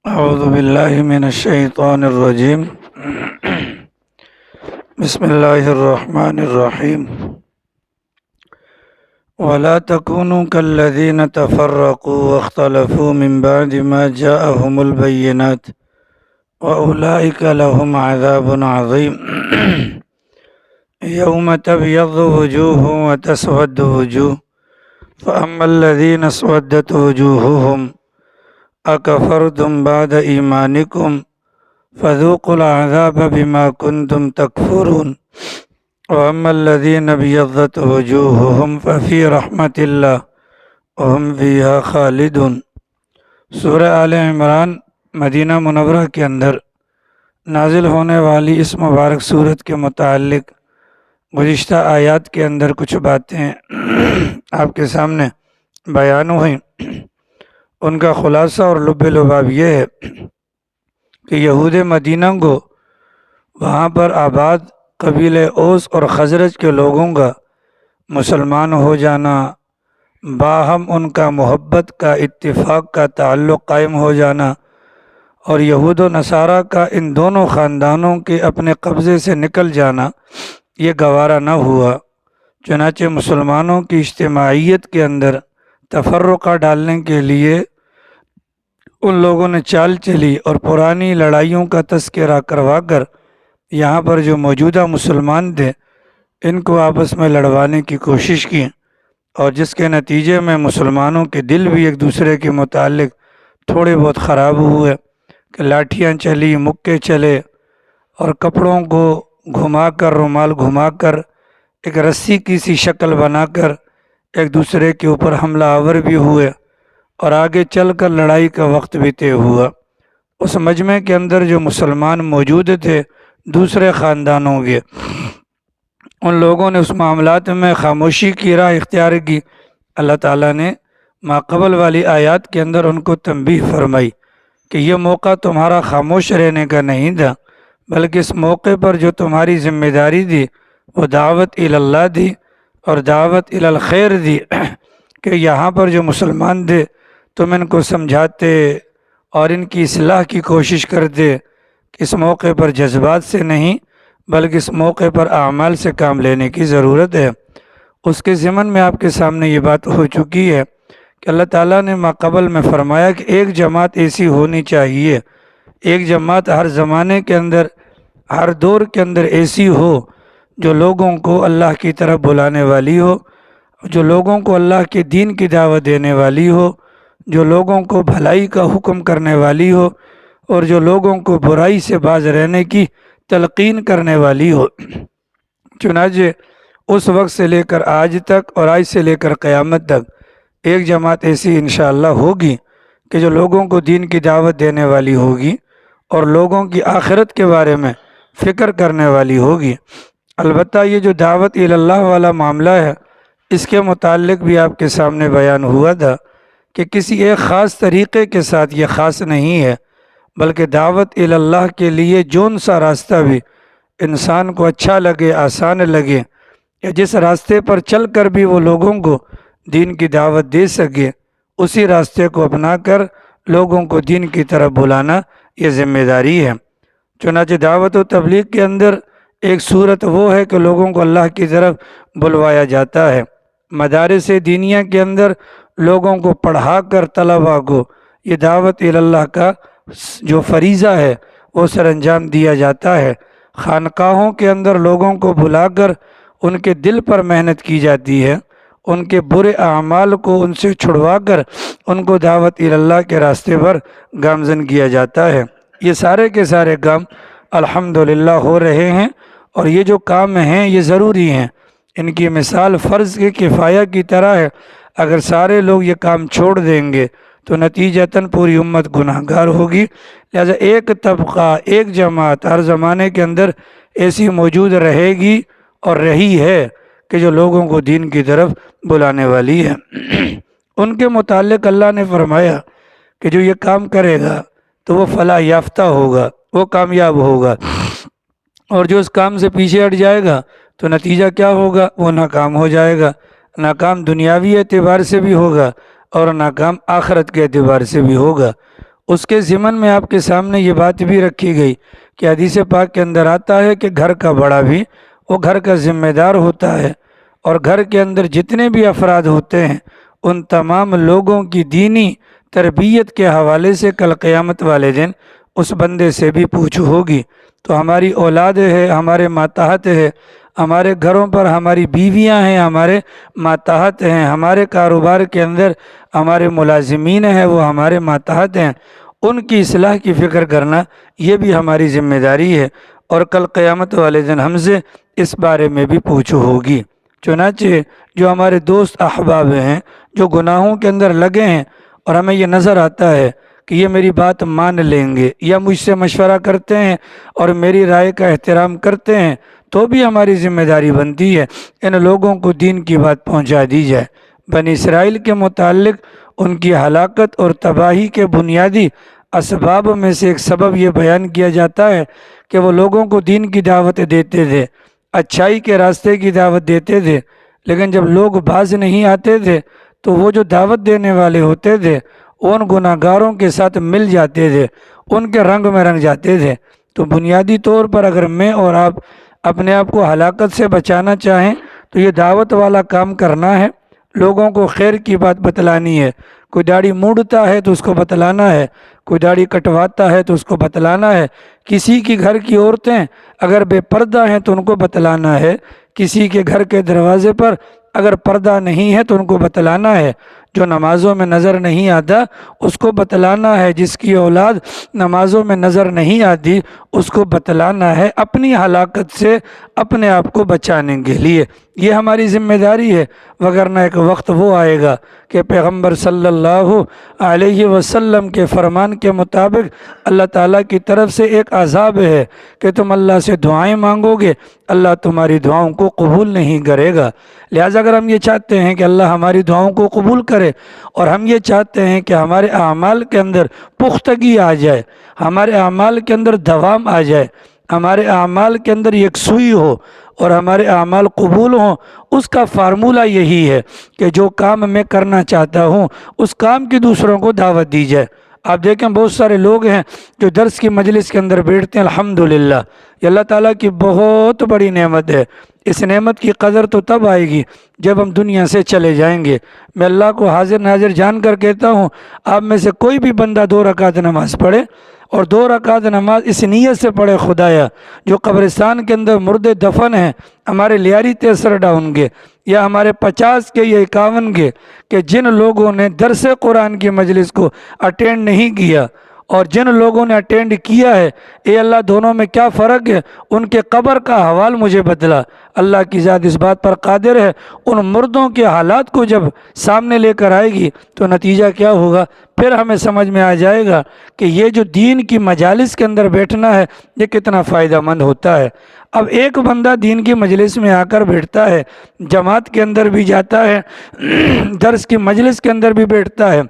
اعوذ باللہ من الشیطان الرجیم بسم اللہ الرحمن الرحیم ولا تکونوا کالذین تفرقوا واختلفوا من بعد ما جاءهم البینات واولئک لهم عذاب عظیم یوم تبیض وجوہ وتسود وجوہ فاما الذین اسودت وجوہهم اکفرتم بعد ایمانکم فذوقوا العذاب بما کنتم تکفرون واما الذین ابیضت وجوہہم ففی رحمت اللہ وہم فیہا خالدون۔ سورہ آل عمران مدینہ منورہ کے اندر نازل ہونے والی اس مبارک سورت کے متعلق گزشتہ آیات کے اندر کچھ باتیں آپ کے سامنے بیان ہوئیں۔ ان کا خلاصہ اور لب لباب یہ ہے کہ یہود مدینہ کو وہاں پر آباد قبیلے اوس اور خزرج کے لوگوں کا مسلمان ہو جانا، باہم ان کا محبت کا اتفاق کا تعلق قائم ہو جانا، اور یہود و نصارہ کا ان دونوں خاندانوں کے اپنے قبضے سے نکل جانا یہ گوارا نہ ہوا۔ چنانچہ مسلمانوں کی اجتماعیت کے اندر تفرقہ ڈالنے کے لیے ان لوگوں نے چال چلی اور پرانی لڑائیوں کا تذکرہ کروا کر یہاں پر جو موجودہ مسلمان تھے ان کو آپس میں لڑوانے کی کوشش کی، اور جس کے نتیجے میں مسلمانوں کے دل بھی ایک دوسرے کے متعلق تھوڑے بہت خراب ہوئے کہ لاٹھیاں چلی، مکے چلے، اور کپڑوں کو گھما کر، رومال گھما کر، ایک رسی کی سی شکل بنا کر ایک دوسرے کے اوپر حملہ آور بھی ہوئے، اور آگے چل کر لڑائی کا وقت بھی طے ہوا۔ اس مجمع کے اندر جو مسلمان موجود تھے دوسرے خاندانوں کے، ان لوگوں نے اس معاملات میں خاموشی کی راہ اختیار کی۔ اللہ تعالیٰ نے ماقبل والی آیات کے اندر ان کو تنبیہ فرمائی کہ یہ موقع تمہارا خاموش رہنے کا نہیں تھا، بلکہ اس موقع پر جو تمہاری ذمہ داری تھی وہ دعوت اللہ تھی اور دعوت الخیر تھی، کہ یہاں پر جو مسلمان تھے تم ان کو سمجھاتے اور ان کی اصلاح کی کوشش کرتے کہ اس موقع پر جذبات سے نہیں بلکہ اس موقع پر اعمال سے کام لینے کی ضرورت ہے۔ اس کے ضمن میں آپ کے سامنے یہ بات ہو چکی ہے کہ اللہ تعالیٰ نے ماقبل میں فرمایا کہ ایک جماعت ایسی ہونی چاہیے، ایک جماعت ہر زمانے کے اندر، ہر دور کے اندر ایسی ہو جو لوگوں کو اللہ کی طرف بلانے والی ہو، جو لوگوں کو اللہ کے دین کی دعوت دینے والی ہو، جو لوگوں کو بھلائی کا حکم کرنے والی ہو، اور جو لوگوں کو برائی سے باز رہنے کی تلقین کرنے والی ہو۔ چنانچہ اس وقت سے لے کر آج تک اور آج سے لے کر قیامت تک ایک جماعت ایسی انشاءاللہ ہوگی کہ جو لوگوں کو دین کی دعوت دینے والی ہوگی اور لوگوں کی آخرت کے بارے میں فکر کرنے والی ہوگی۔ البتہ یہ جو دعوت اللہ والا معاملہ ہے اس کے متعلق بھی آپ کے سامنے بیان ہوا تھا کہ کسی ایک خاص طریقے کے ساتھ یہ خاص نہیں ہے، بلکہ دعوت اللہ کے لیے جون سا راستہ بھی انسان کو اچھا لگے، آسان لگے، یا جس راستے پر چل کر بھی وہ لوگوں کو دین کی دعوت دے سکے، اسی راستے کو اپنا کر لوگوں کو دین کی طرف بلانا یہ ذمہ داری ہے۔ چنانچہ دعوت و تبلیغ کے اندر ایک صورت وہ ہے کہ لوگوں کو اللہ کی طرف بلوایا جاتا ہے۔ مدارس دینیہ کے اندر لوگوں کو پڑھا کر طلباء کو یہ دعوت اللہ کا جو فریضہ ہے وہ سر انجام دیا جاتا ہے۔ خانقاہوں کے اندر لوگوں کو بلا کر ان کے دل پر محنت کی جاتی ہے، ان کے برے اعمال کو ان سے چھڑوا کر ان کو دعوت اللہ کے راستے پر گامزن کیا جاتا ہے۔ یہ سارے کے سارے کام الحمدللہ ہو رہے ہیں، اور یہ جو کام ہیں یہ ضروری ہیں۔ ان کی مثال فرض کے کفایہ کی طرح ہے۔ اگر سارے لوگ یہ کام چھوڑ دیں گے تو نتیجتاً پوری امت گناہ گار ہوگی۔ لہذا ایک طبقہ، ایک جماعت ہر زمانے کے اندر ایسی موجود رہے گی اور رہی ہے کہ جو لوگوں کو دین کی طرف بلانے والی ہے۔ ان کے متعلق اللہ نے فرمایا کہ جو یہ کام کرے گا تو وہ فلاح یافتہ ہوگا، وہ کامیاب ہوگا، اور جو اس کام سے پیچھے ہٹ جائے گا تو نتیجہ کیا ہوگا؟ وہ ناکام ہو جائے گا۔ ناکام دنیاوی اعتبار سے بھی ہوگا اور ناکام آخرت کے اعتبار سے بھی ہوگا۔ اس کے ضمن میں آپ کے سامنے یہ بات بھی رکھی گئی کہ حدیث پاک کے اندر آتا ہے کہ گھر کا بڑا بھی وہ گھر کا ذمہ دار ہوتا ہے، اور گھر کے اندر جتنے بھی افراد ہوتے ہیں ان تمام لوگوں کی دینی تربیت کے حوالے سے کل قیامت والے دن اس بندے سے بھی پوچھ ہوگی۔ تو ہماری اولاد ہے، ہمارے ماتحت ہے، ہمارے گھروں پر ہماری بیویاں ہیں، ہمارے ماتحت ہیں، ہمارے کاروبار کے اندر ہمارے ملازمین ہیں وہ ہمارے ماتحت ہیں، ان کی اصلاح کی فکر کرنا یہ بھی ہماری ذمہ داری ہے، اور کل قیامت والے دن ہم سے اس بارے میں بھی پوچھ ہوگی۔ چنانچہ جو ہمارے دوست احباب ہیں جو گناہوں کے اندر لگے ہیں اور ہمیں یہ نظر آتا ہے کہ یہ میری بات مان لیں گے یا مجھ سے مشورہ کرتے ہیں اور میری رائے کا احترام کرتے ہیں، تو بھی ہماری ذمہ داری بنتی ہے ان لوگوں کو دین کی بات پہنچا دی جائے۔ بنی اسرائیل کے متعلق ان کی ہلاکت اور تباہی کے بنیادی اسباب میں سے ایک سبب یہ بیان کیا جاتا ہے کہ وہ لوگوں کو دین کی دعوت دیتے تھے، اچھائی کے راستے کی دعوت دیتے تھے، لیکن جب لوگ باز نہیں آتے تھے تو وہ جو دعوت دینے والے ہوتے تھے ان گناہ گاروں کے ساتھ مل جاتے تھے، ان کے رنگ میں رنگ جاتے تھے۔ تو بنیادی طور پر اگر میں اور آپ اپنے آپ کو ہلاکت سے بچانا چاہیں تو یہ دعوت والا کام کرنا ہے، لوگوں کو خیر کی بات بتلانی ہے۔ کوئی داڑھی موڑتا ہے تو اس کو بتلانا ہے، کوئی داڑھی کٹواتا ہے تو اس کو بتلانا ہے، کسی کی گھر کی عورتیں اگر بے پردہ ہیں تو ان کو بتلانا ہے، کسی کے گھر کے دروازے پر اگر پردہ نہیں ہے تو ان کو بتلانا ہے، جو نمازوں میں نظر نہیں آتا اس کو بتلانا ہے، جس کی اولاد نمازوں میں نظر نہیں آتی اس کو بتلانا ہے، اپنی ہلاکت سے اپنے آپ کو بچانے کے لیے یہ ہماری ذمہ داری ہے۔ وگرنہ ایک وقت وہ آئے گا کہ پیغمبر صلی اللہ علیہ وسلم کے فرمان کے مطابق اللہ تعالیٰ کی طرف سے ایک عذاب ہے کہ تم اللہ سے دعائیں مانگو گے، اللہ تمہاری دعاؤں کو قبول نہیں کرے گا۔ لہٰذا اگر ہم یہ چاہتے ہیں کہ اللہ ہماری دعاؤں کو قبول کرے اور ہم یہ چاہتے ہیں کہ ہمارے اعمال کے اندر پختگی آ جائے، ہمارے اعمال کے اندر دوام آ جائے، ہمارے اعمال کے اندر یکسوئی ہو اور ہمارے اعمال قبول ہوں، اس کا فارمولہ یہی ہے کہ جو کام میں کرنا چاہتا ہوں اس کام کی دوسروں کو دعوت دی جائے۔ آپ دیکھیں بہت سارے لوگ ہیں جو درس کی مجلس کے اندر بیٹھتے ہیں، الحمدللہ یہ اللہ تعالیٰ کی بہت بڑی نعمت ہے، اس نعمت کی قدر تو تب آئے گی جب ہم دنیا سے چلے جائیں گے۔ میں اللہ کو حاضر ناظر جان کر کہتا ہوں، آپ میں سے کوئی بھی بندہ 2 رکعت نماز پڑھے اور 2 رکعت نماز اس نیت سے پڑھے، خدایا جو قبرستان کے اندر مردے دفن ہیں، ہمارے لیاری 63 ڈاؤن کے یا ہمارے 50 کے یا 51 کے، کہ جن لوگوں نے درس قرآن کی مجلس کو اٹینڈ نہیں کیا اور جن لوگوں نے اٹینڈ کیا ہے، اے اللہ دونوں میں کیا فرق ہے، ان کے قبر کا حوال مجھے بتلا۔ اللہ کی ذات اس بات پر قادر ہے، ان مردوں کے حالات کو جب سامنے لے کر آئے گی تو نتیجہ کیا ہوگا، پھر ہمیں سمجھ میں آ جائے گا کہ یہ جو دین کی مجالس کے اندر بیٹھنا ہے یہ کتنا فائدہ مند ہوتا ہے۔ اب ایک بندہ دین کی مجلس میں آ کر بیٹھتا ہے، جماعت کے اندر بھی جاتا ہے، درس کی مجلس کے اندر بھی بیٹھتا ہے،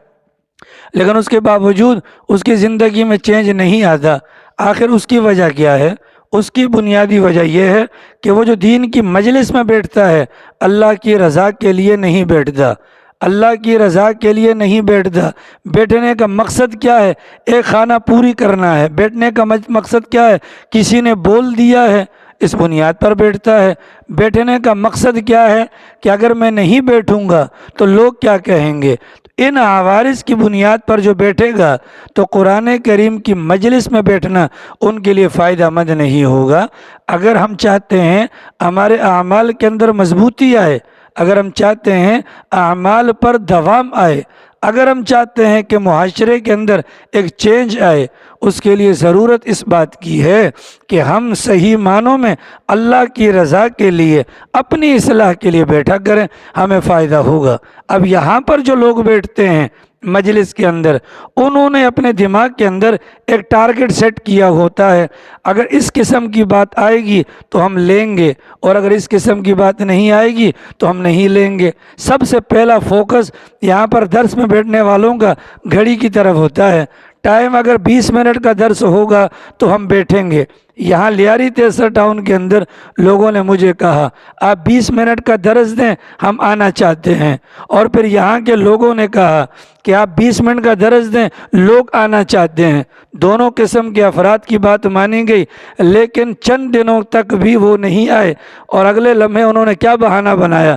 لیکن اس کے باوجود اس کی زندگی میں چینج نہیں آتا۔ آخر اس کی وجہ کیا ہے؟ اس کی بنیادی وجہ یہ ہے کہ وہ جو دین کی مجلس میں بیٹھتا ہے اللہ کی رضا کے لیے نہیں بیٹھتا، اللہ کی رضا کے لیے نہیں بیٹھتا۔ بیٹھنے کا مقصد کیا ہے؟ ایک خانہ پوری کرنا ہے۔ بیٹھنے کا مقصد کیا ہے؟ کسی نے بول دیا ہے اس بنیاد پر بیٹھتا ہے۔ بیٹھنے کا مقصد کیا ہے کہ اگر میں نہیں بیٹھوں گا تو لوگ کیا کہیں گے؟ ان عوارض کی بنیاد پر جو بیٹھے گا تو قرآن کریم کی مجلس میں بیٹھنا ان کے لیے فائدہ مند نہیں ہوگا۔ اگر ہم چاہتے ہیں ہمارے اعمال کے اندر مضبوطی آئے، اگر ہم چاہتے ہیں اعمال پر دوام آئے، اگر ہم چاہتے ہیں کہ معاشرے کے اندر ایک چینج آئے، اس کے لیے ضرورت اس بات کی ہے کہ ہم صحیح معنوں میں اللہ کی رضا کے لیے، اپنی اصلاح کے لیے بیٹھا کریں، ہمیں فائدہ ہوگا۔ اب یہاں پر جو لوگ بیٹھتے ہیں مجلس کے اندر، انہوں نے اپنے دماغ کے اندر ایک ٹارگٹ سیٹ کیا ہوتا ہے، اگر اس قسم کی بات آئے گی تو ہم لیں گے، اور اگر اس قسم کی بات نہیں آئے گی تو ہم نہیں لیں گے۔ سب سے پہلا فوکس یہاں پر درس میں بیٹھنے والوں کا گھڑی کی طرف ہوتا ہے، ٹائم اگر 20 منٹ کا درس ہوگا تو ہم بیٹھیں گے۔ یہاں لیاری تیسر ٹاؤن کے اندر لوگوں نے مجھے کہا آپ 20 منٹ کا درس دیں، ہم آنا چاہتے ہیں، اور پھر یہاں کے لوگوں نے کہا کہ آپ 20 منٹ کا درس دیں، لوگ آنا چاہتے ہیں۔ دونوں قسم کے افراد کی بات مانی گئی، لیکن چند دنوں تک بھی وہ نہیں آئے، اور اگلے لمحے انہوں نے کیا بہانہ بنایا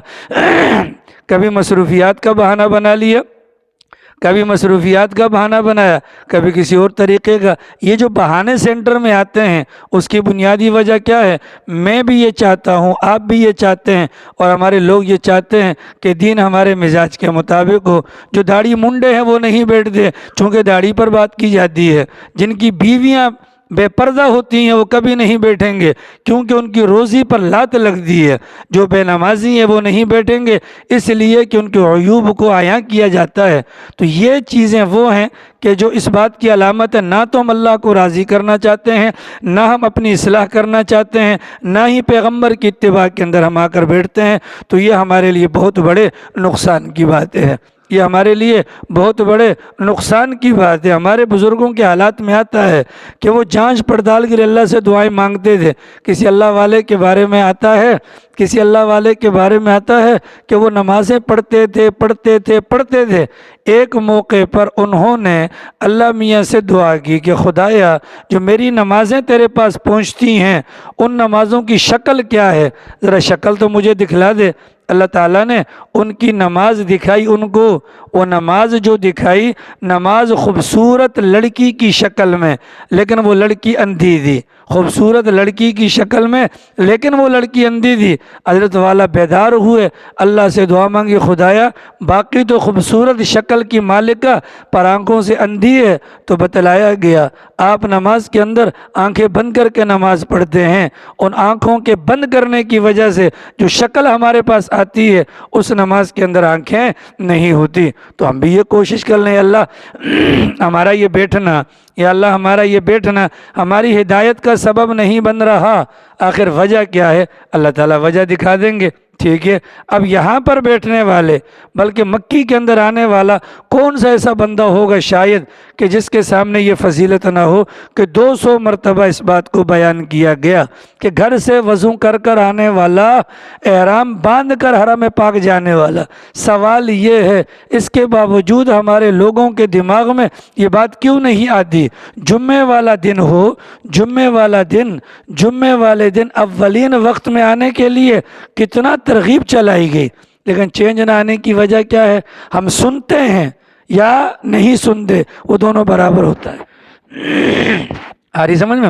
کبھی مصروفیات کا بہانہ بنا لیا، کبھی مصروفیات کا بہانہ بنایا، کبھی کسی اور طریقے کا۔ یہ جو بہانے سینٹر میں آتے ہیں اس کی بنیادی وجہ کیا ہے؟ میں بھی یہ چاہتا ہوں، آپ بھی یہ چاہتے ہیں، اور ہمارے لوگ یہ چاہتے ہیں کہ دین ہمارے مزاج کے مطابق ہو۔ جو داڑھی منڈے ہیں وہ نہیں بیٹھتے، چونکہ داڑھی پر بات کی جاتی ہے۔ جن کی بیویاں بے پردہ ہوتی ہیں وہ کبھی نہیں بیٹھیں گے، کیونکہ ان کی روزی پر لات لگتی ہے۔ جو بے نمازی ہیں وہ نہیں بیٹھیں گے، اس لیے کہ ان کے عیوب کو عیاں کیا جاتا ہے۔ تو یہ چیزیں وہ ہیں کہ جو اس بات کی علامت ہے، نہ تو ہم اللہ کو راضی کرنا چاہتے ہیں، نہ ہم اپنی اصلاح کرنا چاہتے ہیں، نہ ہی پیغمبر کی اتباع کے اندر ہم آ کر بیٹھتے ہیں۔ تو یہ ہمارے لیے بہت بڑے نقصان کی بات ہے، یہ ہمارے لیے بہت بڑے نقصان کی بات ہے۔ ہمارے بزرگوں کے حالات میں آتا ہے کہ وہ جانچ پڑتال کے لیے اللہ سے دعائیں مانگتے تھے۔ کسی اللہ والے کے بارے میں آتا ہے، کسی اللہ والے کے بارے میں آتا ہے کہ وہ نمازیں پڑھتے تھے۔ ایک موقع پر انہوں نے اللہ میاں سے دعا کی کہ خدایا جو میری نمازیں تیرے پاس پہنچتی ہیں ان نمازوں کی شکل کیا ہے، ذرا شکل تو مجھے دکھلا دے۔ اللہ تعالیٰ نے ان کی نماز دکھائی ان کو، وہ نماز جو دکھائی، نماز خوبصورت لڑکی کی شکل میں، لیکن وہ لڑکی اندھی تھی۔ خوبصورت لڑکی کی شکل میں لیکن وہ لڑکی اندھی تھی۔ حضرت والا بیدار ہوئے، اللہ سے دعا مانگی خدایا باقی تو خوبصورت شکل کی مالکہ پر آنکھوں سے اندھی ہے۔ تو بتلایا گیا آپ نماز کے اندر آنکھیں بند کر کے نماز پڑھتے ہیں، ان آنکھوں کے بند کرنے کی وجہ سے جو شکل ہمارے پاس آتی ہے اس نماز کے اندر آنکھیں نہیں ہوتی۔ تو ہم بھی یہ کوشش کر لیں، اللہ ہمارا یہ بیٹھنا، یا اللہ ہمارا یہ بیٹھنا ہماری ہدایت کا سبب نہیں بن رہا، آخر وجہ کیا ہے؟ اللہ تعالیٰ وجہ دکھا دیں گے۔ ٹھیک ہے، اب یہاں پر بیٹھنے والے بلکہ مکی کے اندر آنے والا کون سا ایسا بندہ ہوگا شاید کہ جس کے سامنے یہ فضیلت نہ ہو کہ 200 مرتبہ اس بات کو بیان کیا گیا کہ گھر سے وضو کر کر آنے والا، احرام باندھ کر حرم پاک جانے والا۔ سوال یہ ہے اس کے باوجود ہمارے لوگوں کے دماغ میں یہ بات کیوں نہیں آتی؟ جمعے والا دن ہو، جمعے والے دن اولین وقت میں آنے کے لیے کتنا ترغیب چلائی گئی، لیکن چینج نہ آنے کی وجہ کیا ہے؟ ہم سنتے ہیں یا نہیں سنتے، وہ دونوں برابر ہوتا ہے۔ آ رہی سمجھ میں؟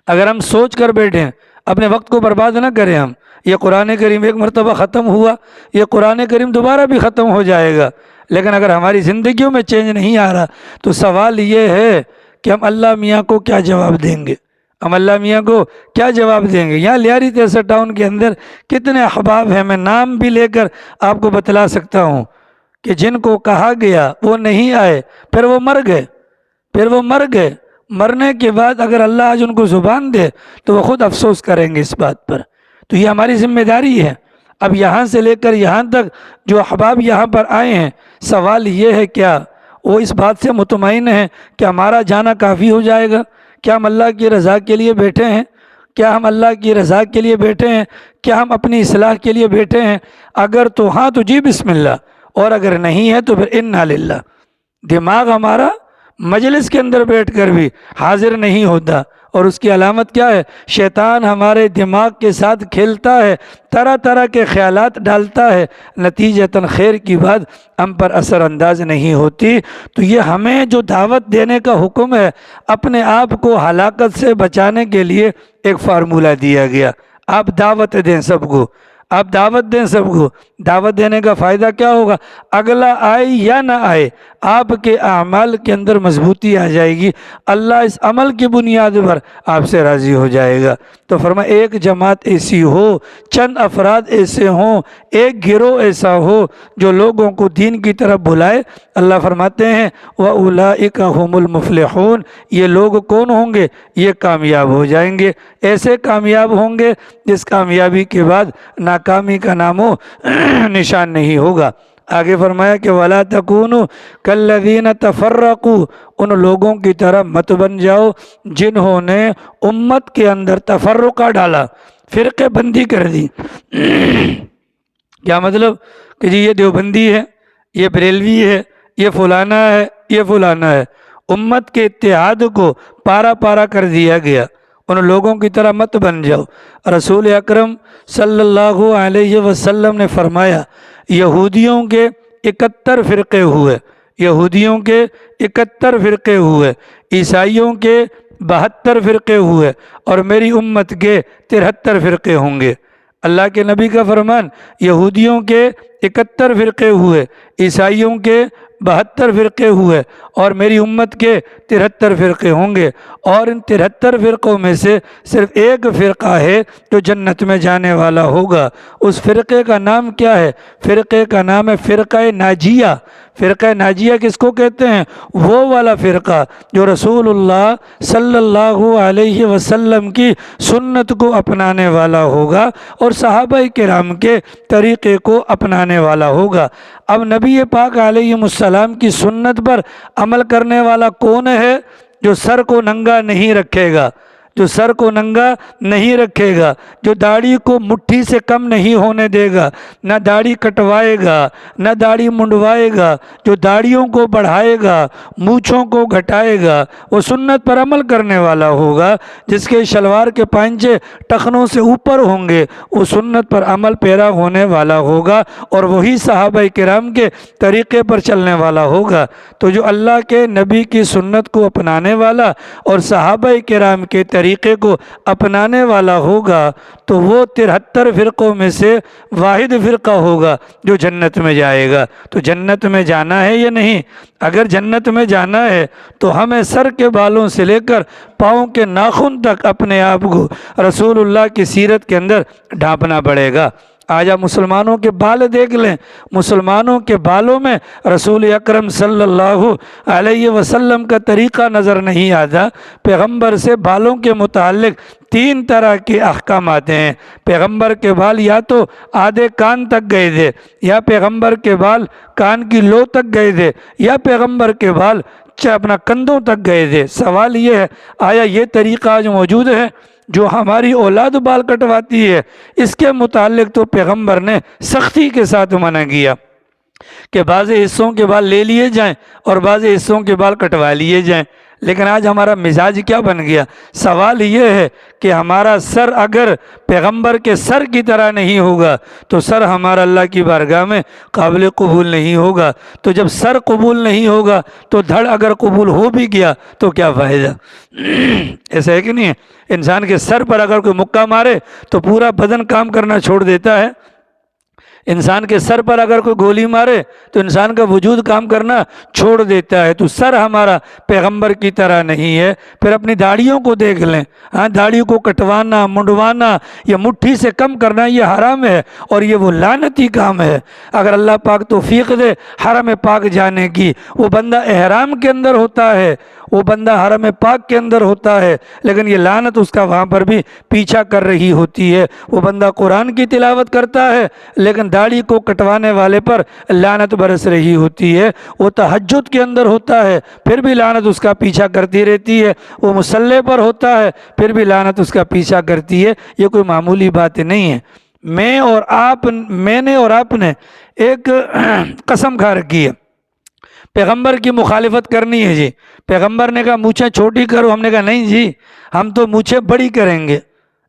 اگر ہم سوچ کر بیٹھیں، اپنے وقت کو برباد نہ کریں۔ ہم یہ قرآن کریم ایک مرتبہ ختم ہوا، یہ قرآن کریم دوبارہ بھی ختم ہو جائے گا، لیکن اگر ہماری زندگیوں میں چینج نہیں آ رہا تو سوال یہ ہے کہ ہم اللہ میاں کو کیا جواب دیں گے؟ ہم اللہ میاں کو کیا جواب دیں گے؟ یہاں لیاری تیسر ٹاؤن کے اندر کتنے احباب ہیں، میں نام بھی لے کر آپ کو بتلا سکتا ہوں کہ جن کو کہا گیا وہ نہیں آئے، پھر وہ مر گئے۔ مرنے کے بعد اگر اللہ آج ان کو زبان دے تو وہ خود افسوس کریں گے اس بات پر۔ تو یہ ہماری ذمہ داری ہے۔ اب یہاں سے لے کر یہاں تک جو احباب یہاں پر آئے ہیں، سوال یہ ہے کیا وہ اس بات سے مطمئن ہیں کہ ہمارا جانا کافی ہو جائے گا؟ کیا ہم اللہ کی رضا کے لیے بیٹھے ہیں؟ کیا ہم اللہ کی رضا کے لیے بیٹھے ہیں؟ کیا ہم اپنی اصلاح کے لیے بیٹھے ہیں؟ اگر تو ہاں تو جی بسم اللہ، اور اگر نہیں ہے تو پھر انا للہ۔ دماغ ہمارا مجلس کے اندر بیٹھ کر بھی حاضر نہیں ہوتا، اور اس کی علامت کیا ہے؟ شیطان ہمارے دماغ کے ساتھ کھیلتا ہے، طرح طرح کے خیالات ڈالتا ہے، نتیجتاً خیر کی بات ہم پر اثر انداز نہیں ہوتی۔ تو یہ ہمیں جو دعوت دینے کا حکم ہے، اپنے آپ کو ہلاکت سے بچانے کے لیے ایک فارمولہ دیا گیا۔ آپ دعوت دیں سب کو، آپ دعوت دیں سب کو۔ دعوت دینے کا فائدہ کیا ہوگا؟ اگلا آئے یا نہ آئے، آپ کے اعمال کے اندر مضبوطی آ جائے گی، اللہ اس عمل کی بنیاد پر آپ سے راضی ہو جائے گا۔ تو فرمایا ایک جماعت ایسی ہو، چند افراد ایسے ہوں، ایک گروہ ایسا ہو جو لوگوں کو دین کی طرف بلائے۔ اللہ فرماتے ہیں وَأُولَئِكَ هُمُ الْمُفْلِحُونَ، یہ لوگ کون ہوں گے؟ یہ کامیاب ہو جائیں گے، ایسے کامیاب ہوں گے جس کامیابی کے بعد ناکامی کا نام و نشان نہیں ہوگا۔ آگے فرمایا کہ وَلَا تَكُونُوا كَالَّذِينَ تَفَرَّقُوا، ان لوگوں کی طرح مت بن جاؤ جنہوں نے امت کے اندر تفرقہ ڈالا، فرقے بندی کر دی۔ کیا مطلب کہ جی یہ دیوبندی ہے، یہ بریلوی ہے، یہ فلانا ہے، یہ فلانا ہے۔ امت کے اتحاد کو پارا پارا کر دیا گیا، ان لوگوں کی طرح مت بن جاؤ۔ رسول اکرم صلی اللہ علیہ وسلم نے فرمایا یہودیوں کے 71 فرقے ہوئے، یہودیوں کے 71 فرقے ہوئے، عیسائیوں کے 72 فرقے ہوئے، اور میری امت کے 73 فرقے ہوں گے۔ اللہ کے نبی کا فرمان، یہودیوں کے 71 فرقے ہوئے، عیسائیوں کے 72 فرقے ہوئے، اور میری امت کے 73 فرقے ہوں گے، اور ان 73 فرقوں میں سے صرف ایک فرقہ ہے جو جنت میں جانے والا ہوگا۔ اس فرقے کا نام کیا ہے؟ فرقے کا نام ہے فرقہ ناجیہ۔ فرقہ ناجیہ کس کو کہتے ہیں؟ وہ والا فرقہ جو رسول اللہ صلی اللہ علیہ وسلم کی سنت کو اپنانے والا ہوگا اور صحابہ کرام کے طریقے کو اپنانے والا ہوگا۔ اب نبی پاک علیہ السلام کی سنت پر عمل کرنے والا کون ہے؟ جو سر کو ننگا نہیں رکھے گا، جو سر کو ننگا نہیں رکھے گا، جو داڑھی کو مٹھی سے کم نہیں ہونے دے گا، نہ داڑھی کٹوائے گا نہ داڑھی منڈوائے گا، جو داڑھیوں کو بڑھائے گا مونچھوں کو گھٹائے گا، وہ سنت پر عمل کرنے والا ہوگا۔ جس کے شلوار کے پائنچے ٹخنوں سے اوپر ہوں گے وہ سنت پر عمل پیرا ہونے والا ہوگا، اور وہی صحابہ کرام کے طریقے پر چلنے والا ہوگا۔ تو جو اللہ کے نبی کی سنت کو اپنانے والا اور صحابہ کرام کے طریقے کو اپنانے والا ہوگا تو وہ 73 فرقوں میں سے واحد فرقہ ہوگا جو جنت میں جائے گا۔ تو جنت میں جانا ہے یا نہیں؟ اگر جنت میں جانا ہے تو ہمیں سر کے بالوں سے لے کر پاؤں کے ناخن تک اپنے آپ کو رسول اللہ کی سیرت کے اندر ڈھانپنا پڑے گا۔ آج آپ مسلمانوں کے بال دیکھ لیں، مسلمانوں کے بالوں میں رسول اکرم صلی اللہ علیہ وسلم کا طریقہ نظر نہیں آتا۔ پیغمبر سے بالوں کے متعلق 3 طرح کے احکام آتے ہیں۔ پیغمبر کے بال یا تو آدھے کان تک گئے تھے، یا پیغمبر کے بال کان کی لو تک گئے تھے، یا پیغمبر کے بال اپنا کندھوں تک گئے تھے۔ سوال یہ ہے آیا یہ طریقہ آج موجود ہے؟ جو ہماری اولاد بال کٹواتی ہے اس کے متعلق تو پیغمبر نے سختی کے ساتھ منع کیا کہ بعض حصوں کے بال لے لیے جائیں اور بعض حصوں کے بال کٹوا لیے جائیں، لیکن آج ہمارا مزاج کیا بن گیا؟ سوال یہ ہے کہ ہمارا سر اگر پیغمبر کے سر کی طرح نہیں ہوگا تو سر ہمارا اللہ کی بارگاہ میں قابل قبول نہیں ہوگا۔ تو جب سر قبول نہیں ہوگا تو دھڑ اگر قبول ہو بھی گیا تو کیا فائدہ؟ ایسا ہے کہ نہیں ہے؟ انسان کے سر پر اگر کوئی مکہ مارے تو پورا بدن کام کرنا چھوڑ دیتا ہے، انسان کے سر پر اگر کوئی گولی مارے تو انسان کا وجود کام کرنا چھوڑ دیتا ہے۔ تو سر ہمارا پیغمبر کی طرح نہیں ہے۔ پھر اپنی داڑھیوں کو دیکھ لیں، داڑھی کو کٹوانا، منڈوانا یا مٹھی سے کم کرنا یہ حرام ہے، اور یہ وہ لعنتی کام ہے۔ اگر اللہ پاک توفیق دے حرم پاک جانے کی، وہ بندہ احرام کے اندر ہوتا ہے، وہ بندہ حرم پاک کے اندر ہوتا ہے، لیکن یہ لعنت اس کا وہاں پر بھی پیچھا کر رہی ہوتی ہے۔ وہ بندہ قرآن کی تلاوت کرتا ہے لیکن داڑھی کو کٹوانے والے پر لعنت برس رہی ہوتی ہے۔ وہ تہجد کے اندر ہوتا ہے پھر بھی لعنت اس کا پیچھا کرتی رہتی ہے۔ وہ مصلی پر ہوتا ہے پھر بھی لعنت اس کا پیچھا کرتی ہے۔ یہ کوئی معمولی بات نہیں ہے۔ میں نے اور آپ نے ایک قسم کھا رکھی ہے، پیغمبر کی مخالفت کرنی ہے جی۔ پیغمبر نے کہا مونچھیں چھوٹی کرو، ہم نے کہا نہیں جی ہم تو مونچھیں بڑی کریں گے۔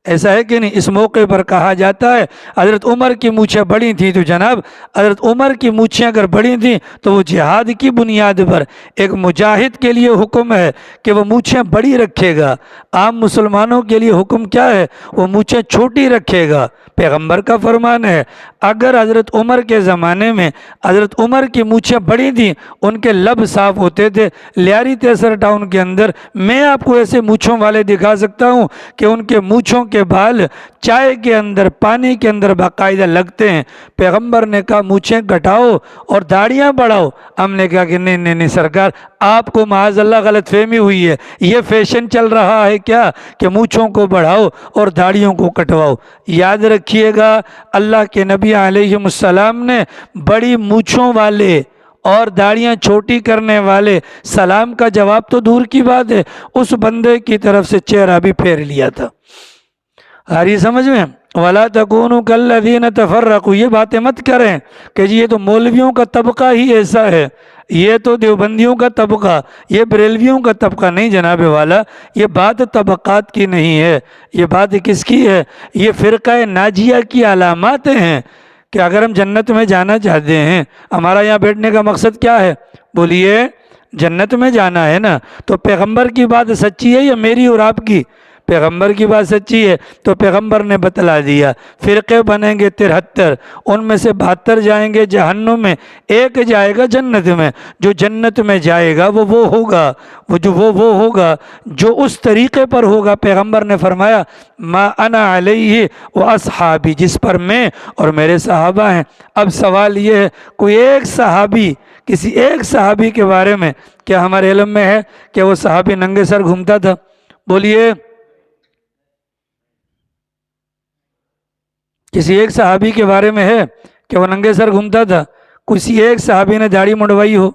ایسا ہے کہ نہیں؟ اس موقع پر کہا جاتا ہے حضرت عمر کی مونچھیں بڑی تھیں، تو جناب حضرت عمر کی مونچھیں اگر بڑی تھیں تو وہ جہاد کی بنیاد پر ایک مجاہد کے لیے حکم ہے کہ وہ مونچھیں بڑی رکھے گا۔ عام مسلمانوں کے لیے حکم کیا ہے؟ وہ مونچھیں چھوٹی رکھے گا۔ پیغمبر کا فرمان ہے اگر حضرت عمر کے زمانے میں حضرت عمر کی مونچھیں بڑی تھیں، ان کے لب صاف ہوتے تھے، لیاری تیسر ٹاؤن کے اندر میں آپ کو ایسے مونچھوں والے دکھا سکتا ہوں کہ ان کے مونچھوں کے بال چائے کے اندر پانی کے اندر باقاعدہ لگتے ہیں۔ پیغمبر نے کہا مونچھیں کٹاؤ اور داڑیاں بڑھاؤ۔ ہم نے کہا کہ نہیں سرکار، آپ کو معاذ اللہ غلط فہمی ہوئی ہے، یہ فیشن چل رہا ہے کیا کہ مونچھوں کو بڑھاؤ اور داڑیوں کو کٹواؤ۔ یاد رکھیے گا اللہ کے نبی علیہ السلام نے بڑی مونچھوں والے اور داڑیاں چھوٹی کرنے والے سلام کا جواب تو دور کی بات ہے، اس بندے کی طرف سے چہرہ بھی پھیر لیا تھا۔ آ رہی سمجھ میں؟ وَلَا تَكُونُوا كَالَّذِينَ تَفَرَّقُوا، یہ باتیں مت کریں کہ جی یہ تو مولویوں کا طبقہ ہی ایسا ہے، یہ تو دیوبندیوں کا طبقہ، یہ بریلویوں کا طبقہ۔ نہیں جناب والا، یہ بات طبقات کی نہیں ہے، یہ بات کس کی ہے؟ یہ فرقہ ناجیہ کی علامات ہیں کہ اگر ہم جنت میں جانا چاہتے ہیں، ہمارا یہاں بیٹھنے کا مقصد کیا ہے؟ بولیے، جنت میں جانا ہے نا، تو پیغمبر کی بات سچی ہے یا میری اور آپ کی؟ پیغمبر کی بات سچی ہے تو پیغمبر نے بتلا دیا۔ فرقے بنیں گے 73، ان میں سے 72 جائیں گے جہنم میں، ایک جائے گا جنت میں۔ جو جنت میں جائے گا وہ ہوگا، وہ ہوگا جو اس طریقے پر ہوگا۔ پیغمبر نے فرمایا ما انا علیہ و اصحابی، جس پر میں اور میرے صحابہ ہیں۔ اب سوال یہ ہے، کوئی ایک صحابی، کسی ایک صحابی کے بارے میں کیا ہمارے علم میں ہے کہ وہ صحابی ننگے سر گھومتا تھا؟ بولیے، کسی ایک صحابی کے بارے میں ہے کہ وہ ننگے سر گھومتا تھا؟ کسی ایک صحابی نے داڑھی منڈوائی ہو؟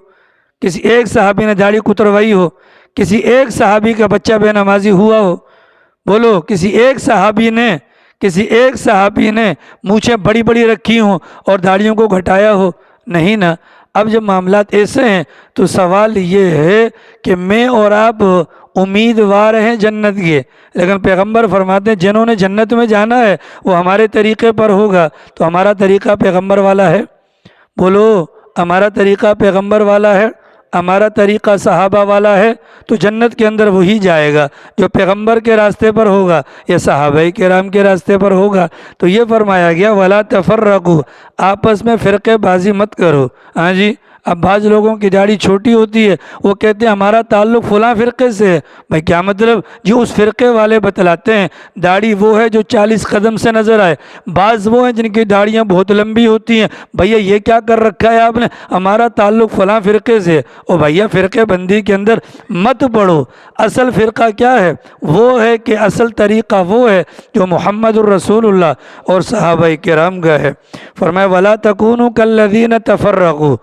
کسی ایک صحابی نے داڑھی کتروائی ہو؟ کسی ایک صحابی کا بچہ بے نمازی ہوا ہو؟ بولو، کسی ایک صحابی نے مونچھیں بڑی بڑی رکھی ہوں اور داڑھیوں کو گھٹایا ہو؟ نہیں نا۔ اب جب معاملات ایسے ہیں تو سوال یہ ہے کہ میں اور آپ امیدوار ہیں جنت کے، لیکن پیغمبر فرماتے ہیں جنہوں نے جنت میں جانا ہے وہ ہمارے طریقے پر ہوگا۔ تو ہمارا طریقہ پیغمبر والا ہے؟ بولو، ہمارا طریقہ پیغمبر والا ہے؟ ہمارا طریقہ صحابہ والا ہے؟ تو جنت کے اندر وہی جائے گا جو پیغمبر کے راستے پر ہوگا یا صحابہ کرام کے راستے پر ہوگا۔ تو یہ فرمایا گیا وَلَا تَفَرَّقُوا، آپس میں فرقے بازی مت کرو۔ ہاں جی، اب بعض لوگوں کی داڑھی چھوٹی ہوتی ہے، وہ کہتے ہیں ہمارا تعلق فلاں فرقے سے ہے۔ بھائی کیا مطلب؟ جو اس فرقے والے بتلاتے ہیں داڑھی وہ ہے جو 40 قدم سے نظر آئے، بعض وہ ہیں جن کی داڑھیاں بہت لمبی ہوتی ہیں۔ بھیا یہ کیا کر رکھا ہے آپ نے؟ ہمارا تعلق فلاں فرقے سے۔ او بھیا فرقے بندی کے اندر مت پڑو۔ اصل فرقہ کیا ہے؟ وہ ہے کہ اصل طریقہ وہ ہے جو محمد الرسول اللہ اور صحابہ کرام کا ہے۔ فرمایا وَلَا تَكُونُوا كَالَّذِينَ تَفَرَّقُوا،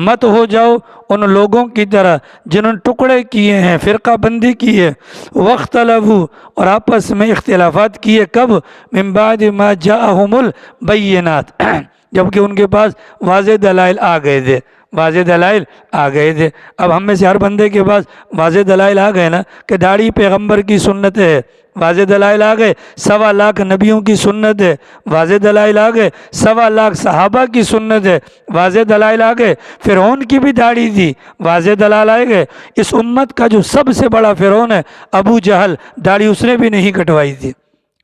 مت ہو جاؤ ان لوگوں کی طرح جنہوں نے ٹکڑے کیے ہیں، فرقہ بندی کی ہے، وَاخْتَلَفُوا، اور آپس میں اختلافات کیے۔ کب؟ مِن بَعْدِ مَا جَاءَهُمُ الْبَيِّنَاتُ، جبکہ ان کے پاس واضح دلائل آ گئے تھے، واضح دلائل آ گئے تھے۔ اب ہم میں سے ہر بندے کے پاس واضح دلائل آ گئے نا کہ داڑھی پیغمبر کی سنت ہے، واضح دلائل آ گئے۔ 1.25 لاکھ نبیوں کی سنت ہے، واضح دلائل آ گئے۔ 1.25 لاکھ صحابہ کی سنت ہے، واضح دلائل آ گئے۔ فرعون کی بھی داڑھی تھی، واضح دلائل آئے گئے۔ اس امت کا جو سب سے بڑا فرعون ہے ابو جہل، داڑھی اس نے بھی نہیں کٹوائی تھی،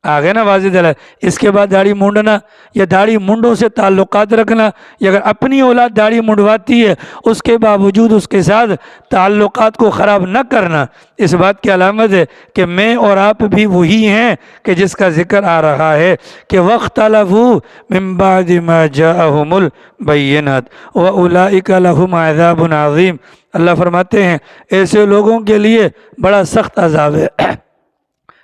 آ گئے نا واضح دلائل۔ اس کے بعد داڑھی مونڈنا یا داڑھی منڈوں سے تعلقات رکھنا، یا اگر اپنی اولاد داڑھی منڈواتی ہے اس کے باوجود اس کے ساتھ تعلقات کو خراب نہ کرنا، اس بات کی علامت ہے کہ میں اور آپ بھی وہی ہیں کہ جس کا ذکر آ رہا ہے کہ وَاخْتَلَفُوا مِن بَعْدِ مَا جَاءَهُمُ الْبَيِّنَاتُ وَأُولَٰئِكَ لَهُمْ عَذَابٌ عَظِيمٌ۔ اللہ فرماتے ہیں ایسے لوگوں کے لیے بڑا سخت عذاب ہے،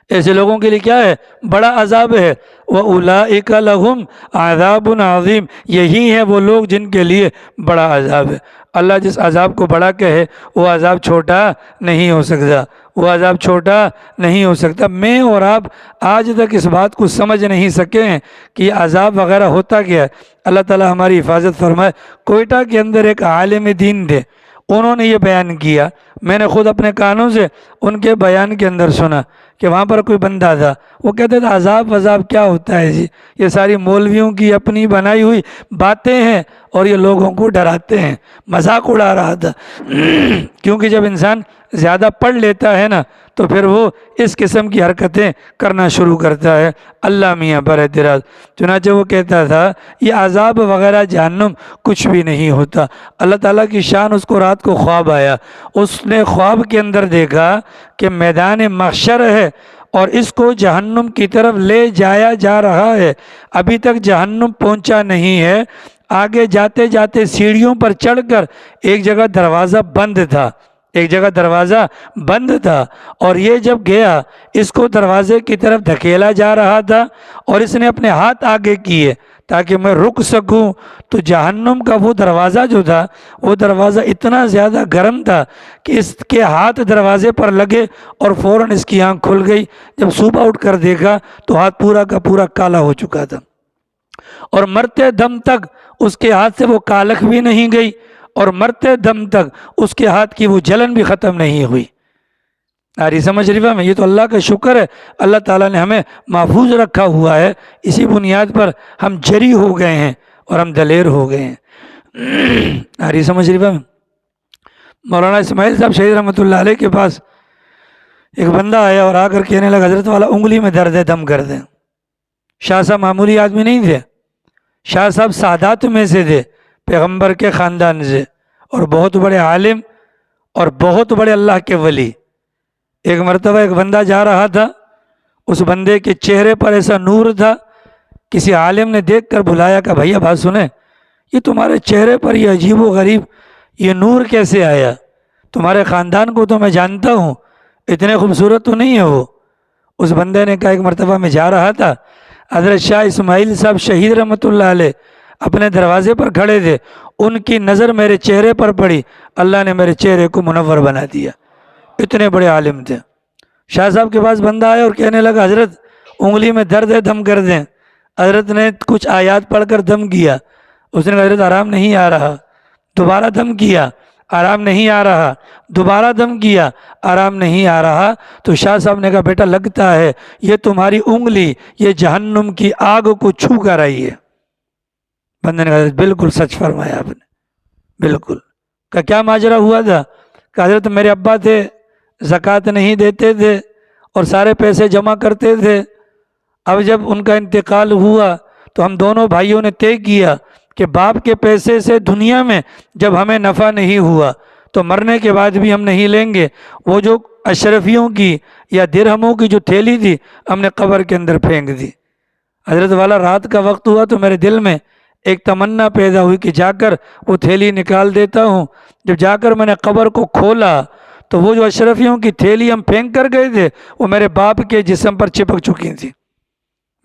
ایسے لوگوں کے لیے کیا ہے؟ بڑا عذاب ہے۔ وَأُولَٰئِكَ لَهُمْ عَذَابٌ عَظِيمٌ، یہی ہیں وہ لوگ جن کے لیے بڑا عذاب ہے۔ اللہ جس عذاب کو بڑا کہے وہ عذاب چھوٹا نہیں ہو سکتا، وہ عذاب چھوٹا نہیں ہو سکتا۔ میں اور آپ آج تک اس بات کو سمجھ نہیں سکے ہیں کہ یہ عذاب وغیرہ ہوتا کیا ہے۔ اللہ تعالی ہماری حفاظت فرمائے۔ کوئٹہ کے اندر ایک عالم دین تھے، انہوں نے یہ بیان کیا، میں نے خود اپنے کانوں سے ان کے بیان کے اندر سنا کہ وہاں پر کوئی بندہ تھا، وہ کہتے تھے عذاب کیا ہوتا ہے جی، یہ ساری مولویوں کی اپنی بنائی ہوئی باتیں ہیں اور یہ لوگوں کو ڈراتے ہیں، مذاق اڑا رہا تھا۔ کیونکہ جب انسان زیادہ پڑھ لیتا ہے نا تو پھر وہ اس قسم کی حرکتیں کرنا شروع کرتا ہے۔ اللہ میاں بر اعتراض، چنانچہ وہ کہتا تھا یہ عذاب وغیرہ جہنم کچھ بھی نہیں ہوتا۔ اللہ تعالیٰ کی شان، اس کو رات کو خواب آیا، اس نے خواب کے اندر دیکھا کہ میدان محشر ہے اور اس کو جہنم کی طرف لے جایا جا رہا ہے، ابھی تک جہنم پہنچا نہیں ہے، آگے جاتے جاتے سیڑھیوں پر چڑھ کر ایک جگہ دروازہ بند تھا، ایک جگہ دروازہ بند تھا، اور یہ جب گیا اس کو دروازے کی طرف دھکیلا جا رہا تھا، اور اس نے اپنے ہاتھ آگے کیے تاکہ میں رک سکوں، تو جہنم کا وہ دروازہ جو تھا وہ دروازہ اتنا زیادہ گرم تھا کہ اس کے ہاتھ دروازے پر لگے اور فوراً اس کی آنکھ کھل گئی۔ جب صبح اٹھ کر دیکھا تو ہاتھ پورا کا پورا کالا ہو چکا تھا، اور مرتے دم تک اس کے ہاتھ سے وہ کالک بھی نہیں گئی، اور مرتے دم تک اس کے ہاتھ کی وہ جلن بھی ختم نہیں ہوئی۔ آری سمجھ شریفہ میں یہ تو اللہ کا شکر ہے، اللہ تعالیٰ نے ہمیں محفوظ رکھا ہوا ہے، اسی بنیاد پر ہم جری ہو گئے ہیں اور ہم دلیر ہو گئے ہیں۔ آری سمجھ شریفہ میں مولانا اسماعیل صاحب شہید رحمۃ اللہ علیہ کے پاس ایک بندہ آیا اور آ کر کہنے لگا حضرت والا انگلی میں درد ہے، دم کر دیں۔ شاہ صاحب معمولی آدمی نہیں تھے، شاہ صاحب سادات میں سے تھے، پیغمبر کے خاندان سے، اور بہت بڑے عالم اور بہت بڑے اللہ کے ولی۔ ایک مرتبہ ایک بندہ جا رہا تھا، اس بندے کے چہرے پر ایسا نور تھا، کسی عالم نے دیکھ کر بلایا کہ بھیا بات سنیں، یہ تمہارے چہرے پر یہ عجیب و غریب یہ نور کیسے آیا؟ تمہارے خاندان کو تو میں جانتا ہوں، اتنے خوبصورت تو نہیں ہے وہ۔ اس بندے نے کہا ایک مرتبہ میں جا رہا تھا، حضرت شاہ اسماعیل صاحب شہید رحمۃ اللہ علیہ اپنے دروازے پر کھڑے تھے، ان کی نظر میرے چہرے پر پڑی، اللہ نے میرے چہرے کو منور بنا دیا۔ اتنے بڑے عالم تھے۔ شاہ صاحب کے پاس بندہ آیا اور کہنے لگا حضرت انگلی میں درد ہے، دم کر دیں۔ حضرت نے کچھ آیات پڑھ کر دم کیا، اس نے کہا حضرت آرام نہیں آ رہا، دوبارہ دم کیا، آرام نہیں آ رہا، دوبارہ دم کیا، آرام نہیں آ رہا۔ تو شاہ صاحب نے کہا بیٹا لگتا ہے یہ تمہاری انگلی یہ جہنم کی آگ کو چھو کر آئی ہے۔ بندے نے کہا بالکل سچ فرمایا آپ نے، بالکل۔ کہ کیا ماجرا ہوا تھا؟ کہ حضرت میرے ابا تھے، زکوٰۃ نہیں دیتے تھے اور سارے پیسے جمع کرتے تھے، اب جب ان کا انتقال ہوا تو ہم دونوں بھائیوں نے طے کیا کہ باپ کے پیسے سے دنیا میں جب ہمیں نفع نہیں ہوا تو مرنے کے بعد بھی ہم نہیں لیں گے۔ وہ جو اشرفیوں کی یا درہموں کی جو تھیلی تھی ہم نے قبر کے اندر پھینک دی۔ حضرت والا رات کا وقت ہوا تو میرے دل میں ایک تمنا پیدا ہوئی کہ جا کر وہ تھیلی نکال دیتا ہوں۔ جب جا کر میں نے قبر کو کھولا تو وہ جو اشرفیوں کی تھیلی ہم پھینک کر گئے تھے وہ میرے باپ کے جسم پر چپک چکی تھی۔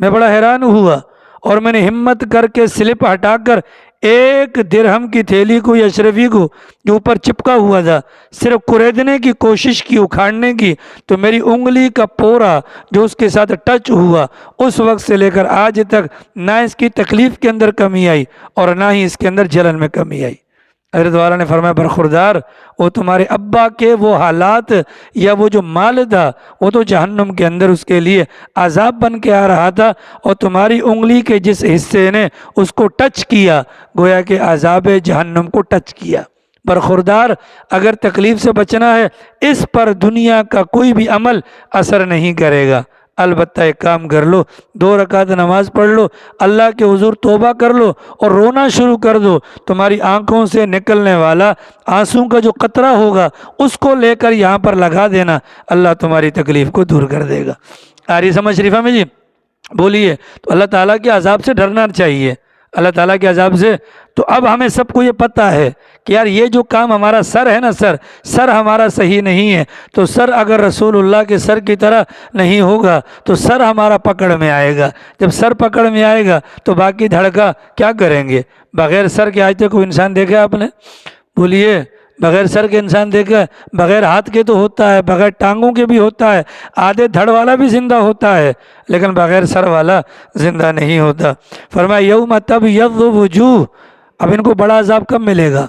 میں بڑا حیران ہوا اور میں نے ہمت کر کے سلپ ہٹا کر ایک درہم کی تھیلی کو یا اشرفی کو جو اوپر چپکا ہوا تھا صرف کریدنے کی کوشش کی، اکھاڑنے کی، تو میری انگلی کا پورا جو اس کے ساتھ ٹچ ہوا اس وقت سے لے کر آج تک نہ اس کی تکلیف کے اندر کمی آئی اور نہ ہی اس کے اندر جلن میں کمی آئی۔ حضرت والا نے فرمایا برخوردار وہ تمہارے ابا کے وہ حالات یا وہ جو مال تھا وہ تو جہنم کے اندر اس کے لیے عذاب بن کے آ رہا تھا، اور تمہاری انگلی کے جس حصے نے اس کو ٹچ کیا گویا کہ عذاب جہنم کو ٹچ کیا۔ برخوردار اگر تکلیف سے بچنا ہے اس پر دنیا کا کوئی بھی عمل اثر نہیں کرے گا، البتہ ایک کام کر لو، 2 رکعت نماز پڑھ لو، اللہ کے حضور توبہ کر لو اور رونا شروع کر دو۔ تمہاری آنکھوں سے نکلنے والا آنسوں کا جو قطرہ ہوگا اس کو لے کر یہاں پر لگا دینا، اللہ تمہاری تکلیف کو دور کر دے گا۔ آ رہی سمجھ شریفہ میں جی؟ بولیے۔ تو اللہ تعالیٰ کے عذاب سے ڈرنا چاہیے، اللہ تعالیٰ کے عذاب سے۔ تو اب ہمیں سب کو یہ پتہ ہے کہ یار یہ جو کام ہمارا سر ہے نا، سر ہمارا صحیح نہیں ہے، تو سر اگر رسول اللہ کے سر کی طرح نہیں ہوگا تو سر ہمارا پکڑ میں آئے گا۔ جب سر پکڑ میں آئے گا تو باقی دھڑکا کیا کریں گے؟ بغیر سر کے آج تک کوئی انسان دیکھا آپ نے؟ بولیے، بغیر سر کے انسان دیکھا؟ بغیر ہاتھ کے تو ہوتا ہے، بغیر ٹانگوں کے بھی ہوتا ہے، آدھے دھڑ والا بھی زندہ ہوتا ہے، لیکن بغیر سر والا زندہ نہیں ہوتا۔ فرمایا یوم تبیض وجوہ، اب ان کو بڑا عذاب کب ملے گا؟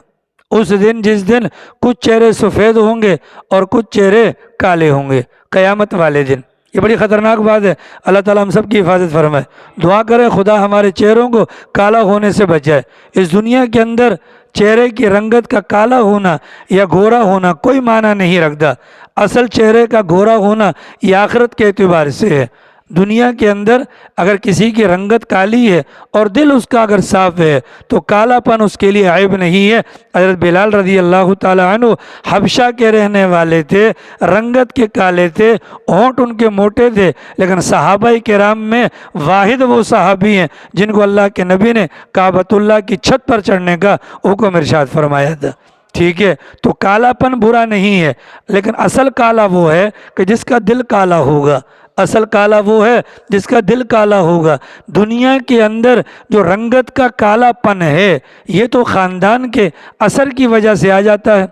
اس دن جس دن کچھ چہرے سفید ہوں گے اور کچھ چہرے کالے ہوں گے، قیامت والے دن۔ یہ بڑی خطرناک بات ہے، اللہ تعالیٰ ہم سب کی حفاظت فرمائے۔ دعا کرے خدا ہمارے چہروں کو کالا ہونے سے بچائے۔ اس دنیا کے اندر چہرے کی رنگت کا کالا ہونا یا گورا ہونا کوئی معنی نہیں رکھتا، اصل چہرے کا گورا ہونا یہ آخرت کے اعتبار سے ہے۔ دنیا کے اندر اگر کسی کی رنگت کالی ہے اور دل اس کا اگر صاف ہے تو کالا پن اس کے لیے عیب نہیں ہے۔ حضرت بلال رضی اللہ تعالیٰ عنہ حبشہ کے رہنے والے تھے، رنگت کے کالے تھے، ہونٹ ان کے موٹے تھے، لیکن صحابہ کرام میں واحد وہ صحابی ہیں جن کو اللہ کے نبی نے کعبۃ اللہ کی چھت پر چڑھنے کا حکم ارشاد فرمایا تھا۔ ٹھیک ہے، تو کالا پن برا نہیں ہے، لیکن اصل کالا وہ ہے کہ جس کا دل کالا ہوگا، اصل کالا وہ ہے جس کا دل کالا ہوگا۔ دنیا کے اندر جو رنگت کا کالا پن ہے یہ تو خاندان کے اثر کی وجہ سے آ جاتا ہے۔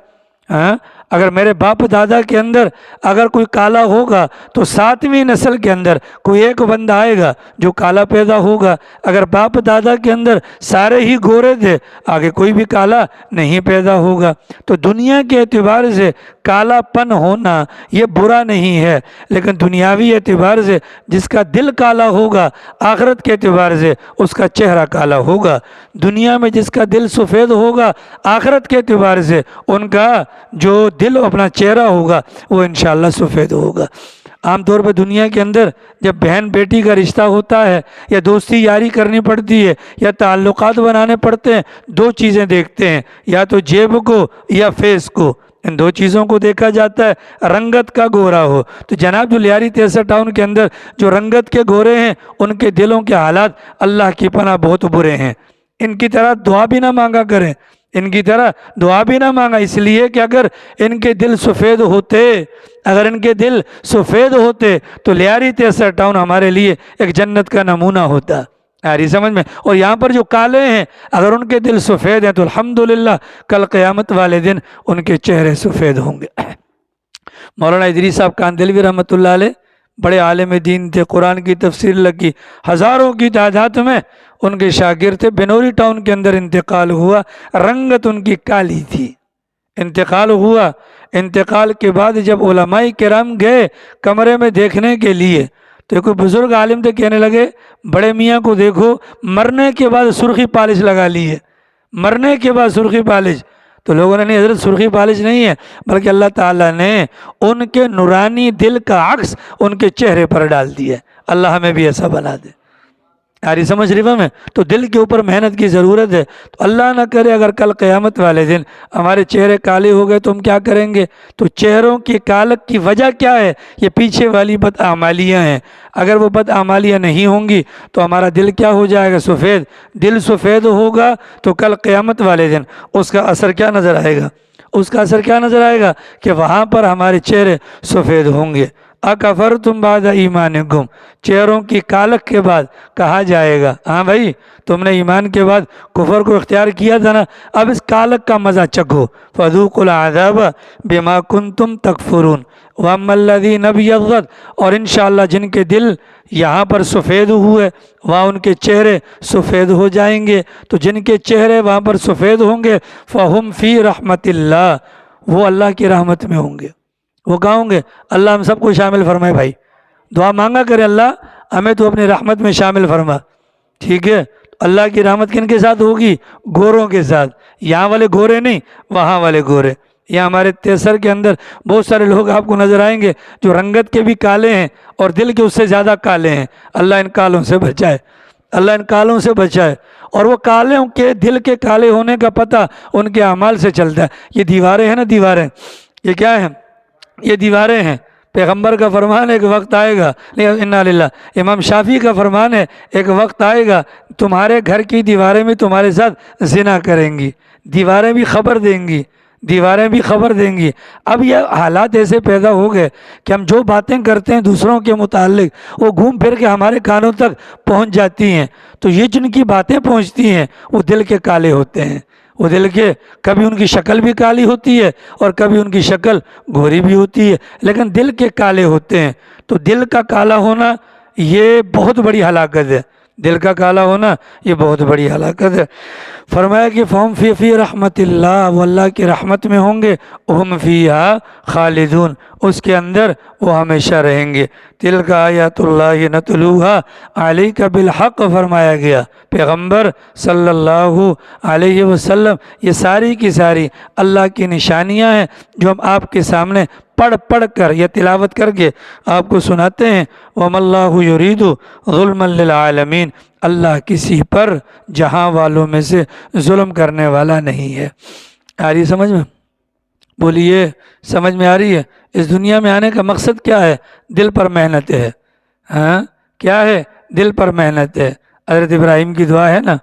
ہاں، اگر میرے باپ دادا کے اندر اگر کوئی کالا ہوگا تو 7ویں نسل کے اندر کوئی ایک بندہ آئے گا جو کالا پیدا ہوگا۔ اگر باپ دادا کے اندر سارے ہی گورے تھے آگے کوئی بھی کالا نہیں پیدا ہوگا۔ تو دنیا کے اعتبار سے کالا پن ہونا یہ برا نہیں ہے، لیکن دنیاوی اعتبار سے جس کا دل کالا ہوگا آخرت کے اعتبار سے اس کا چہرہ کالا ہوگا۔ دنیا میں جس کا دل سفید ہوگا آخرت کے اعتبار سے ان کا جو دل اپنا چہرہ ہوگا وہ انشاءاللہ سفید ہوگا۔ عام طور پہ دنیا کے اندر جب بہن بیٹی کا رشتہ ہوتا ہے یا دوستی یاری کرنی پڑتی ہے یا تعلقات بنانے پڑتے ہیں، دو چیزیں دیکھتے ہیں، یا تو جیب کو یا فیس کو، ان دو چیزوں کو دیکھا جاتا ہے۔ رنگت کا گورا ہو تو جناب جو لیاری 63 ٹاؤن کے اندر جو رنگت کے گورے ہیں ان کے دلوں کے حالات اللہ کی پناہ بہت برے ہیں۔ ان کی طرح دعا بھی نہ مانگا کریں، ان کی طرح دعا بھی نہ مانگا، اس لیے کہ اگر ان کے دل سفید ہوتے، اگر ان کے دل سفید ہوتے تو لیاری 63 ٹاؤن ہمارے لیے ایک جنت کا نمونہ ہوتا۔ یاری سمجھ میں؟ اور یہاں پر جو کالے ہیں اگر ان کے دل سفید ہیں تو الحمدللہ کل قیامت والے دن ان کے چہرے سفید ہوں گے۔ مولانا ادریس صاحب کاندھلوی رحمۃ اللہ علیہ بڑے عالم دین تھے، قرآن کی تفسیر لگی، ہزاروں کی تعداد میں ان کے شاگرد تھے۔ بنوری ٹاؤن کے اندر انتقال ہوا، رنگت ان کی کالی تھی، انتقال ہوا۔ انتقال کے بعد جب علماء کرام گئے کمرے میں دیکھنے کے لیے تو کوئی بزرگ عالم تھے، کہنے لگے بڑے میاں کو دیکھو مرنے کے بعد سرخی پالش لگا لی ہے، مرنے کے بعد سرخی پالش۔ تو لوگوں نے نہیں حضرت سرخی پالش نہیں ہے بلکہ اللہ تعالیٰ نے ان کے نورانی دل کا عکس ان کے چہرے پر ڈال دیا ہے۔ اللہ ہمیں بھی ایسا بنا دے۔ یاری سمجھ رہی میں؟ تو دل کے اوپر محنت کی ضرورت ہے۔ تو اللہ نہ کرے اگر کل قیامت والے دن ہمارے چہرے کالے ہو گئے تو ہم کیا کریں گے؟ تو چہروں کی کالک کی وجہ کیا ہے؟ یہ پیچھے والی بدعمالیاں ہیں۔ اگر وہ بدعمالیاں نہیں ہوں گی تو ہمارا دل کیا ہو جائے گا؟ سفید۔ دل سفید ہوگا تو کل قیامت والے دن اس کا اثر کیا نظر آئے گا؟ اس کا اثر کیا نظر آئے گا کہ وہاں پر ہمارے چہرے سفید ہوں گے۔ اکفرتم بعد ایمانکم، چہروں کی کالک کے بعد کہا جائے گا ہاں بھائی تم نے ایمان کے بعد کفر کو اختیار کیا تھا نا، اب اس کالک کا مزہ چکھو۔ فذوقوا العذاب بما کنتم تکفرون واما الذین ابیضت، اور انشاءاللہ جن کے دل یہاں پر سفید ہوئے وہاں ان کے چہرے سفید ہو جائیں گے۔ تو جن کے چہرے وہاں پر سفید ہوں گے فہم فی رحمت اللہ، وہ اللہ کی رحمت میں ہوں گے۔ وہ کہاں ہوں گے؟ اللہ ہم سب کو شامل فرمائے۔ بھائی دعا مانگا کرے اللہ ہمیں تو اپنی رحمت میں شامل فرما۔ ٹھیک ہے، اللہ کی رحمت کن کے ساتھ ہوگی؟ گوروں کے ساتھ۔ یہاں والے گورے نہیں، وہاں والے گورے۔ یہاں ہمارے 63 کے اندر بہت سارے لوگ آپ کو نظر آئیں گے جو رنگت کے بھی کالے ہیں اور دل کے اس سے زیادہ کالے ہیں۔ اللہ ان کالوں سے بچائے، اللہ ان کالوں سے بچائے۔ اور وہ کالوں کے دل کے کالے ہونے کا پتہ ان کے اعمال سے چلتا ہے۔ یہ دیواریں ہیں نا، دیواریں، یہ کیا ہیں؟ یہ دیواریں ہیں۔ پیغمبر کا فرمان ہے ایک وقت آئے گا، انا للہ، امام شافعی کا فرمان ہے ایک وقت آئے گا تمہارے گھر کی دیواریں بھی تمہارے ساتھ زنا کریں گی، دیواریں بھی خبر دیں گی، دیواریں بھی خبر دیں گی۔ اب یہ حالات ایسے پیدا ہو گئے کہ ہم جو باتیں کرتے ہیں دوسروں کے متعلق وہ گھوم پھر کے ہمارے کانوں تک پہنچ جاتی ہیں۔ تو یہ جن کی باتیں پہنچتی ہیں وہ دل کے کالے ہوتے ہیں، وہ دل کے، کبھی ان کی شکل بھی کالی ہوتی ہے اور کبھی ان کی شکل گھوری بھی ہوتی ہے، لیکن دل کے کالے ہوتے ہیں۔ تو دل کا کالا ہونا یہ بہت بڑی ہلاکت ہے، دل کا کالا ہونا یہ بہت بڑی ہلاکت ہے۔ فرمایا کہ فہم فی رحمت اللہ، وہ اللہ کی رحمت میں ہوں گے، ہم فیہا خالدون، اس کے اندر وہ ہمیشہ رہیں گے۔ تلک آیات اللہ نتلوہا علیک بالحق فرمایا گیا۔ پیغمبر صلی اللہ علیہ وسلم یہ ساری کی ساری اللہ کی نشانیاں ہیں جو ہم آپ کے سامنے پڑھ کر یا تلاوت کر کے آپ کو سناتے ہیں۔ وَمَا اللَّهُ يُرِيدُ ظُلْمًا لِلْعَالَمِينَ، اللہ کسی پر جہاں والوں میں سے ظلم کرنے والا نہیں ہے۔ آ رہی سمجھ میں؟ بولیے سمجھ میں آ رہی ہے؟ اس دنیا میں آنے کا مقصد کیا ہے؟ دل پر محنت ہے۔ ہاں کیا ہے؟ دل پر محنت ہے۔ حضرت ابراہیم کی دعا ہے نا،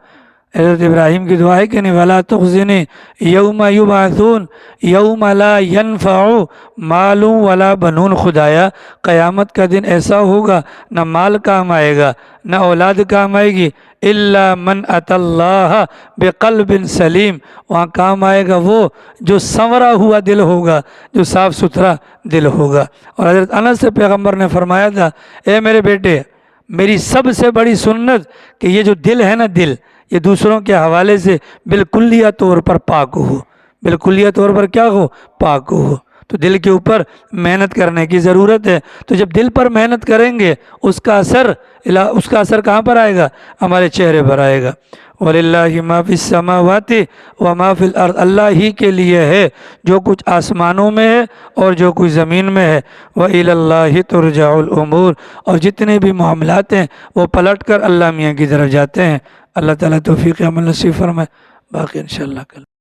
حضرت ابراہیم کی دعا ہے کہ نہیں، وَلَا تُخْزِنِي يَوْمَ يُبْعَثُونَ يَوْمَ لَا يَنْفَعُ مَالٌ وَلَا بَنُونَ۔ خدایا قیامت کا دن ایسا ہوگا نہ مال کام آئے گا نہ اولاد کام آئے گی، إِلَّا مَنْ أَتَى اللَّهَ بِقَلْبٍ سلیم، وہاں کام آئے گا وہ جو سنورا ہوا دل ہوگا، جو صاف ستھرا دل ہوگا۔ اور حضرت انس سے پیغمبر نے فرمایا تھا، اے میرے بیٹے، میری سب سے بڑی سنت کہ یہ جو دل ہے نا، دل یہ دوسروں کے حوالے سے بالکلیہ طور پر پاک ہو، بالکلیہ طور پر کیا ہو؟ پاک ہو۔ تو دل کے اوپر محنت کرنے کی ضرورت ہے۔ تو جب دل پر محنت کریں گے اس کا اثر کہاں پر آئے گا؟ ہمارے چہرے پر آئے گا۔ وَلِلَّهِ مَا فِي السَّمَاوَاتِ وَمَا فِي الْأَرْضِ، اللہ ہی کے لیے ہے جو کچھ آسمانوں میں ہے اور جو کچھ زمین میں ہے۔ وَإِلَى اللَّهِ تُرْجَعُ الْأُمُورُ، اور جتنے بھی معاملات ہیں وہ پلٹ کر اللہ میاں کی طرف جاتے ہیں۔ اللہ تعالیٰ توفیق عمل نصیب فرمائے۔ باقی انشاءاللہ کل